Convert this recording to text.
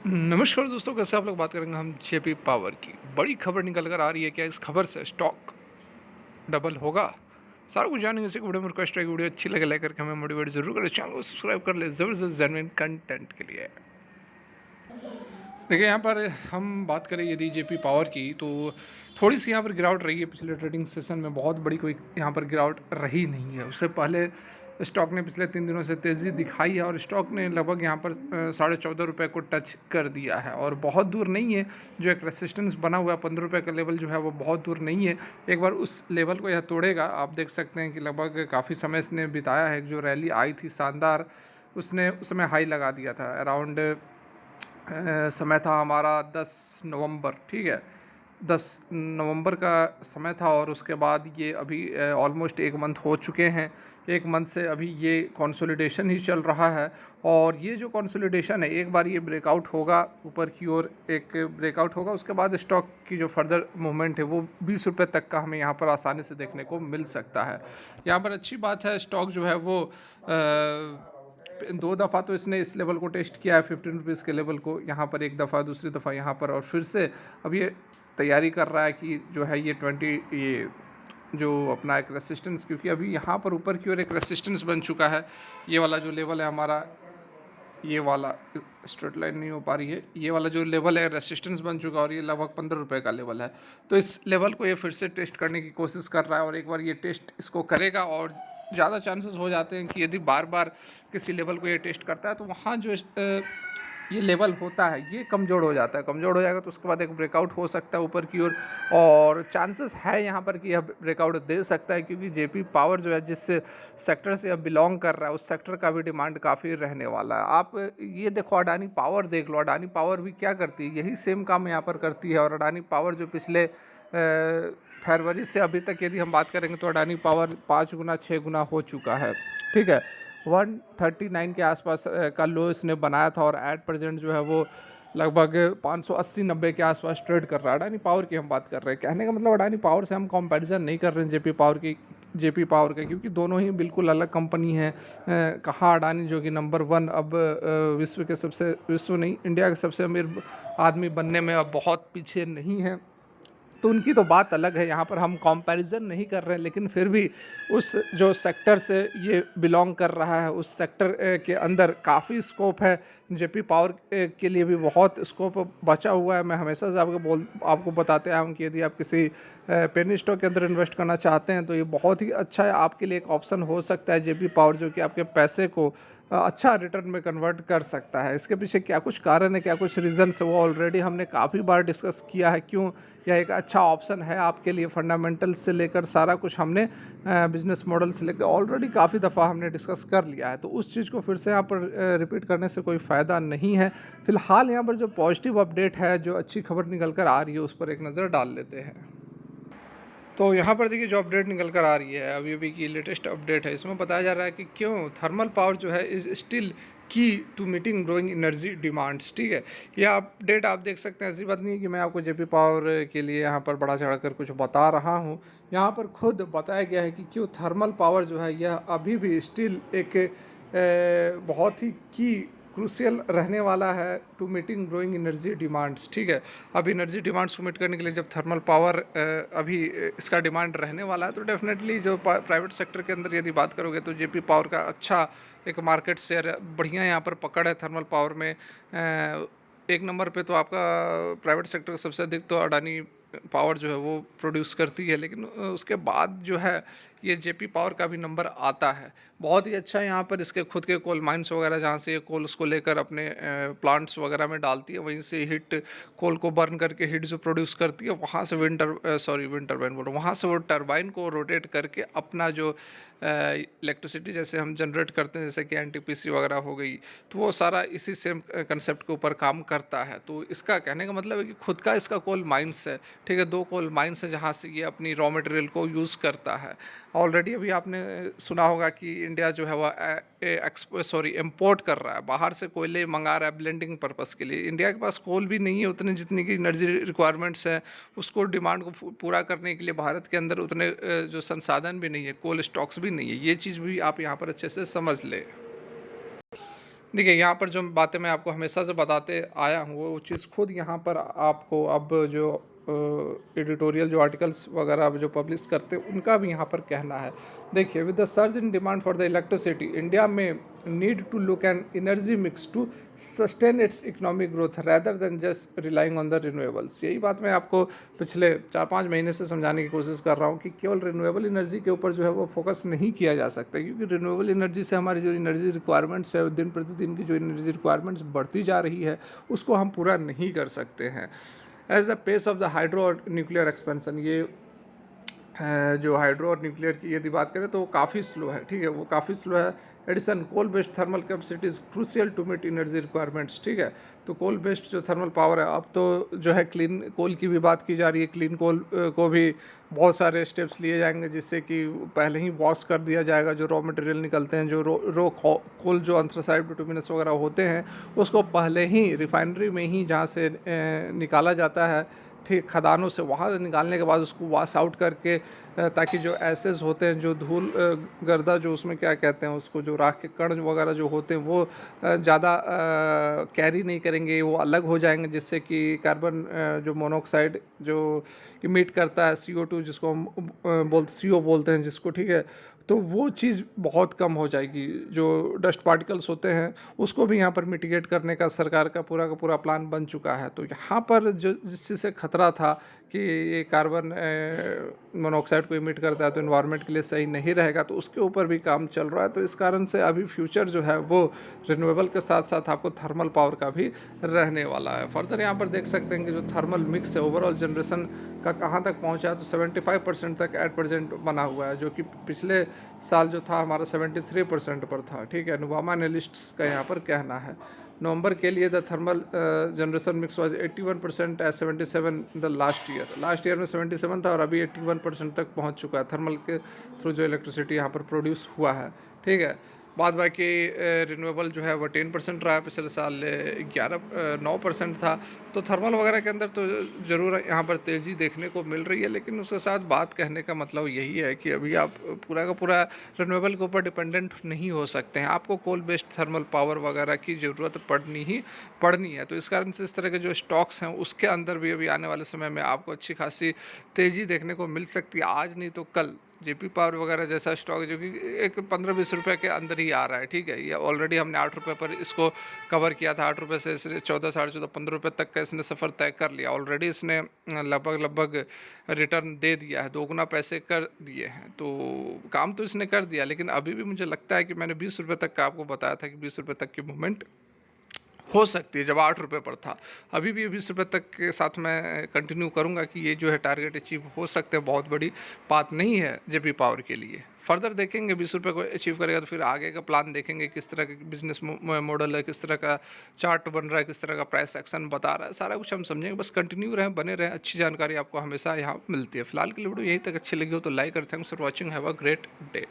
नमस्कार दोस्तों, कैसे आप लोग। बात करेंगे हम जेपी पावर की। बड़ी खबर निकल कर आ रही है। क्या इस खबर से स्टॉक डबल होगा? सारा कुछ जानेंगे इसी वीडियो में। रिक्वेस्ट है कि वीडियो अच्छी लगे लाइक करके हमें मोटिवेट जरूर करें, चैनल को सब्सक्राइब कर ले जबरदस्त जेन्युइन कंटेंट के लिए। देखिए, यहाँ पर हम बात करें यदि जेपी पावर की, तो थोड़ी सी यहाँ पर गिरावट रही है। पिछले ट्रेडिंग सेशन में बहुत बड़ी कोई यहाँ पर गिरावट रही नहीं है। उससे पहले स्टॉक ने पिछले 3 दिनों से तेज़ी दिखाई है और स्टॉक ने लगभग यहाँ पर 14.5 रुपये को टच कर दिया है और बहुत दूर नहीं है। जो एक रेसिस्टेंस बना हुआ है 15 रुपये का लेवल जो है वो बहुत दूर नहीं है। एक बार उस लेवल को यह तोड़ेगा, आप देख सकते हैं कि लगभग काफ़ी समय इसने बिताया है। जो रैली आई थी शानदार, उसने उस समय हाई लगा दिया था। अराउंड समय था हमारा 10 नवंबर, ठीक है, 10 नवंबर का समय था। और उसके बाद ये अभी ऑलमोस्ट 1 मंथ हो चुके हैं। 1 मंथ से अभी ये कंसोलिडेशन ही चल रहा है। और ये जो कंसोलिडेशन है, एक बार ये ब्रेकआउट होगा ऊपर की ओर, एक ब्रेकआउट होगा, उसके बाद स्टॉक की जो फर्दर मूवमेंट है वो 20 रुपये तक का हमें यहाँ पर आसानी से देखने को मिल सकता है। यहाँ पर अच्छी बात है, स्टॉक जो है वो 2 दफ़ा तो इसने इस लेवल को टेस्ट किया है, 15 रुपीज़ के लेवल को। यहाँ पर एक दफ़ा, दूसरी दफ़ा यहाँ पर, और फिर से अब ये तैयारी कर रहा है कि जो है ये जो अपना एक रेसिस्टेंस, क्योंकि अभी यहाँ पर ऊपर की ओर एक रेसिस्टेंस बन चुका है। ये वाला जो लेवल है हमारा, ये वाला स्ट्रेट लाइन नहीं हो पा रही है, ये वाला जो लेवल है रेसिस्टेंस बन चुका है और ये लगभग 15 रुपये का लेवल है। तो इस लेवल को ये फिर से टेस्ट करने की कोशिश कर रहा है और एक बार ये टेस्ट इसको करेगा और ज़्यादा चांसेस हो जाते हैं कि यदि बार बार किसी लेवल को ये टेस्ट करता है तो वहाँ जो ये लेवल होता है ये कमज़ोर हो जाता है। कमज़ोर हो जाएगा तो उसके बाद एक ब्रेकआउट हो सकता है ऊपर की ओर, और चांसेस है यहाँ पर कि यह ब्रेकआउट दे सकता है, क्योंकि जेपी पावर जो है जिस सेक्टर से अब बिलोंग कर रहा है उस सेक्टर का भी डिमांड काफ़ी रहने वाला है। आप ये देखो, अडानी पावर देख लो। अडानी पावर भी क्या करती है, यही सेम काम यहाँ पर करती है। और अडानी पावर जो पिछले फरवरी से अभी तक यदि हम बात करेंगे तो अडानी पावर 5 गुना 6 गुना हो चुका है, ठीक है। 139 के आसपास का लो इसने बनाया था और एट प्रेजेंट जो है वो लगभग 580-90 के आसपास ट्रेड कर रहा है। अडानी पावर की हम बात कर रहे हैं। कहने का मतलब अडानी पावर से हम कंपैरिजन नहीं कर रहे हैं जेपी पावर का, क्योंकि दोनों ही बिल्कुल अलग कंपनी है। कहाँ अडानी जो कि नंबर 1 अब विश्व नहीं, इंडिया के सबसे अमीर आदमी बनने में अब बहुत पीछे नहीं है, तो उनकी तो बात अलग है। यहाँ पर हम कंपैरिजन नहीं कर रहे हैं, लेकिन फिर भी उस जो सेक्टर से ये बिलोंग कर रहा है उस सेक्टर के अंदर काफ़ी स्कोप है। जेपी पावर के लिए भी बहुत स्कोप बचा हुआ है। मैं हमेशा से आपको बताते आया हूँ कि यदि आप किसी पेनी स्टॉक के अंदर इन्वेस्ट करना चाहते हैं तो ये बहुत ही अच्छा है, आपके लिए एक ऑप्शन हो सकता है जेपी पावर, जो कि आपके पैसे को अच्छा रिटर्न में कन्वर्ट कर सकता है। इसके पीछे क्या कुछ कारण है, क्या कुछ रीज़न्स है, वो ऑलरेडी हमने काफ़ी बार डिस्कस किया है। क्यों यह एक अच्छा ऑप्शन है आपके लिए, फंडामेंटल से लेकर सारा कुछ हमने बिजनेस मॉडल से लेकर ऑलरेडी काफ़ी दफ़ा हमने डिस्कस कर लिया है। तो उस चीज़ को फिर से यहाँ पर रिपीट करने से कोई फ़ायदा नहीं है। फिलहाल यहाँ पर जो पॉजिटिव अपडेट है, जो अच्छी खबर निकल कर आ रही है, उस पर एक नज़र डाल लेते हैं। तो यहाँ पर देखिए, जो अपडेट निकल कर आ रही है अभी अभी की लेटेस्ट अपडेट है, इसमें बताया जा रहा है कि क्यों थर्मल पावर जो है is still key to meeting growing energy demands, ठीक है। यह अपडेट आप देख सकते हैं। ऐसी बात नहीं है कि मैं आपको जेपी पावर के लिए यहाँ पर बढ़ा चढ़ा कर कुछ बता रहा हूँ। यहाँ पर खुद बताया गया है कि क्यों थर्मल पावर जो है यह अभी भी स्टिल एक बहुत ही की क्रूशियल रहने वाला है to meeting growing energy demands, ठीक है। अब एनर्जी डिमांड्स को मीट करने के लिए जब थर्मल पावर अभी इसका डिमांड रहने वाला है, तो डेफिनेटली जो प्राइवेट सेक्टर के अंदर यदि बात करोगे तो जेपी पावर का अच्छा एक मार्केट शेयर बढ़िया यहाँ पर पकड़ है थर्मल पावर में। एक नंबर पे तो आपका प्राइवेट सेक्टर सबसे अधिक तो अडानी पावर जो है वो प्रोड्यूस करती है, लेकिन उसके बाद जो है ये जेपी पावर का भी नंबर आता है। बहुत ही अच्छा है। यहाँ पर इसके खुद के कोल माइंस वगैरह, जहाँ से ये कोल उसको लेकर अपने प्लांट्स वगैरह में डालती है, वहीं से हीट कोल को बर्न करके हीट जो प्रोड्यूस करती है, वहाँ से विंड टर्बाइन बोल रहा हूँ, वहाँ से वो टर्बाइन को रोटेट करके अपना जो इलेक्ट्रिसिटी जैसे हम जनरेट करते हैं, जैसे कि एनटीपीसी वगैरह हो गई, तो वो सारा इसी सेम कंसेप्ट के ऊपर काम करता है। तो इसका कहने का मतलब है कि खुद का इसका कोल माइंस है, ठीक है। 2 कोल माइंस है जहाँ से ये अपनी रॉ मटेरियल को यूज़ करता है। ऑलरेडी अभी आपने सुना होगा कि इंडिया जो है वह इम्पोर्ट कर रहा है, बाहर से कोयले मंगा रहा है ब्लेंडिंग पर्पज़ के लिए। इंडिया के पास कोल भी नहीं है उतने जितनी की एनर्जी रिक्वायरमेंट्स हैं। उसको डिमांड को पूरा करने के लिए भारत के अंदर उतने जो संसाधन भी नहीं है, कोल स्टॉक्स भी नहीं है। ये चीज़ भी आप यहाँ पर अच्छे से समझ ले। देखिए, यहाँ पर जो बातें मैं आपको हमेशा से बताते आया हूँ, वो चीज़ खुद यहाँ पर आपको अब जो एडिटोरियल जो आर्टिकल्स वगैरह अब जो पब्लिश करते हैं, उनका भी यहाँ पर कहना है। देखिए, with the surge in demand for the electricity, India में need to look an energy mix to sustain its economic growth rather than just relying on the renewables. यही बात मैं आपको पिछले 4-5 महीने से समझाने की कोशिश कर रहा हूँ कि केवल रिन्यूएबल एनर्जी के ऊपर जो है वो फोकस नहीं किया जा सकता, क्योंकि रिन्यूएबल एनर्जी से हमारी जो एनर्जी रिक्वायरमेंट्स है, दिन प्रतिदिन की जो एनर्जी रिक्वायरमेंट्स बढ़ती जा रही है, उसको हम पूरा नहीं कर सकते हैं। As the pace of the hydro और न्यूक्लियर एक्सपेंशन, ये जो हाइड्रो और न्यूक्लियर की यदि बात करें तो वो काफ़ी स्लो है, ठीक है, वो काफ़ी स्लो है। Addition, coal based thermal capacity is crucial to meet energy requirements, ठीक है। तो कोल बेस्ड जो थर्मल पावर है, अब तो जो है क्लीन कोल की भी बात की जा रही है। क्लीन कोल को भी बहुत सारे स्टेप्स लिए जाएंगे, जिससे कि पहले ही वॉश कर दिया जाएगा जो रॉ मटेरियल निकलते हैं, जो कोल जो एंथ्रासाइड बिटुमिनस वगैरह होते हैं, उसको पहले ही रिफाइनरी में ही जहाँ से निकाला जाता है, ठीक, खदानों से, वहाँ से निकालने के बाद उसको वॉश आउट करके ताकि जो एसेस होते हैं, जो धूल गर्दा, जो उसमें क्या कहते हैं उसको, जो राख के कण वगैरह जो होते हैं, वो ज़्यादा कैरी नहीं करेंगे, वो अलग हो जाएंगे, जिससे कि कार्बन जो मोनोऑक्साइड जो इमिट करता है, CO2 जिसको हम CO बोलते हैं जिसको, ठीक है, तो वो चीज़ बहुत कम हो जाएगी। जो डस्ट पार्टिकल्स होते हैं, उसको भी यहाँ पर मिटिगेट करने का सरकार का पूरा प्लान बन चुका है। तो यहाँ पर जो जिस चीज़ से खतरा था कि ये कार्बन मोनोऑक्साइड को इमिट करता है तो एनवायरनमेंट के लिए सही नहीं रहेगा, तो उसके ऊपर भी काम चल रहा है। तो इस कारण से अभी फ्यूचर जो है वो रिन्यूएबल के साथ साथ आपको थर्मल पावर का भी रहने वाला है। फर्दर यहाँ पर देख सकते हैं कि जो थर्मल मिक्स है ओवरऑल जनरेशन का कहाँ तक पहुँचा है, तो 75% तक एट प्रेजेंट बना हुआ है, जो कि पिछले साल जो था हमारा 73% पर था, ठीक है। नुवामा एनालिस्ट्स का यहाँ पर कहना है। नवंबर के लिए the thermal generation mix was 81% as 77 the last year में 77 था, और अभी 81% तक पहुंच चुका है थर्मल के थ्रू जो इलेक्ट्रिसिटी यहाँ पर प्रोड्यूस हुआ है, ठीक है। बाद बाकी रिन्यूएबल जो है वो 10% रहा है, पिछले साल 9% था। तो थर्मल वगैरह के अंदर तो ज़रूर यहाँ पर तेज़ी देखने को मिल रही है, लेकिन उसके साथ बात कहने का मतलब यही है कि अभी आप पूरा का पूरा रिन्यूएबल के ऊपर डिपेंडेंट नहीं हो सकते हैं, आपको कोल बेस्ड थर्मल पावर वगैरह की ज़रूरत पड़नी है। तो इस कारण से इस तरह के जो स्टॉक्स हैं उसके अंदर भी अभी आने वाले समय में आपको अच्छी खासी तेज़ी देखने को मिल सकती है, आज नहीं तो कल। जेपी पावर वगैरह जैसा स्टॉक जो कि एक 15-20 रुपये के अंदर ही आ रहा है, ठीक है, ये ऑलरेडी हमने 8 रुपये पर इसको कवर किया था। 8 रुपये से इसने 14, 14.5, 15 रुपये तक का इसने सफ़र तय कर लिया ऑलरेडी। इसने लगभग रिटर्न दे दिया है, 2 गुना पैसे कर दिए हैं, तो काम तो इसने कर दिया। लेकिन अभी भी मुझे लगता है कि मैंने 20 रुपये तक का आपको बताया था कि 20 रुपये तक की मूवमेंट हो सकती है, जब 8 रुपये पर था। अभी भी 20 रुपये तक के साथ मैं कंटिन्यू करूंगा कि ये जो है टारगेट अचीव हो सकते हैं, बहुत बड़ी बात नहीं है जेपी पावर के लिए। फर्दर देखेंगे 20 रुपये को अचीव करेगा तो फिर आगे का प्लान देखेंगे, किस तरह का बिजनेस मॉडल है, किस तरह का चार्ट बन रहा है, किस तरह का प्राइस एक्शन बता रहा है, सारा कुछ हम समझेंगे। बस कंटिन्यू रहें, बने रहें, अच्छी जानकारी आपको हमेशा यहाँ मिलती है। फिलहाल के लिए वीडियो यहीं तक अच्छी लगी हो तो लाइक और thanks for watching, have a great day.